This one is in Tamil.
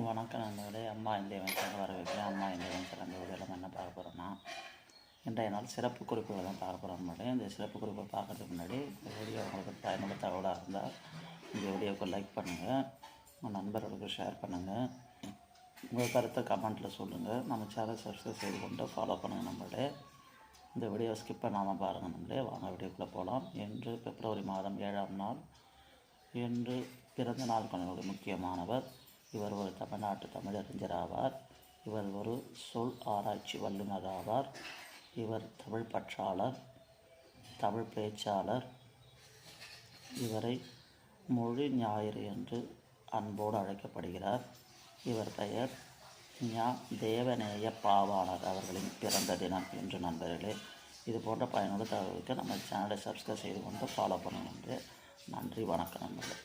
வணக்கம் நண்பர்களே. அம்மா இந்திய வம்சத்தை வரவேற்கிறேன். அம்மா இந்திய வம்சத்தில் அந்த வீடியோவில் நம்ம என்ன பார்க்க போகிறோன்னா, இன்றைய நாள் சிறப்பு குறிப்புகளை தான் பார்க்க போகிறோம். முன்னாடி இந்த சிறப்பு குறிப்பை பார்க்கறதுக்கு முன்னாடி இந்த வீடியோ உங்களுக்கு பயனுள்ள தகவலாக இருந்தால் இந்த வீடியோவுக்கு லைக் பண்ணுங்கள், உங்கள் நண்பர்களுக்கு ஷேர் பண்ணுங்கள், உங்கள் கருத்தை கமெண்ட்டில் சொல்லுங்கள். நம்ம சேனல் சப்ஸ்கிரைப் செய்து கொண்டு ஃபாலோ பண்ணுங்கள். நம்மளே இந்த வீடியோ ஸ்கிப் பண்ணாமல் பாருங்கள். நம்மளே வாங்க வீடியோக்குள்ளே போகலாம். இன்று பிப்ரவரி மாதம் 7ஆம் நாள். இன்று பிறந்த நாள் கொண்டவர்கள் முக்கியமானவர். இவர் ஒரு தமிழ்நாட்டு தமிழறிஞர் ஆவார். இவர் ஒரு சொல் ஆராய்ச்சி வல்லுநர் ஆவார். இவர் தமிழ் பற்றாளர், தமிழ் பேச்சாளர். இவரை மொழி ஞாயிறு என்று அன்போடு அழைக்கப்படுகிறார். இவர் பெயர் ஞா தேவநேய பாவாணர் அவர்களின் பிறந்த தினம் என்று நண்பர்களே. இது போன்ற பயனுள்ள தகவலுக்கு நம்ம சேனலை சப்ஸ்கிரைப் செய்து கொண்டு ஃபாலோ பண்ணுங்கள். நன்றி, வணக்கம் நண்பர்களே.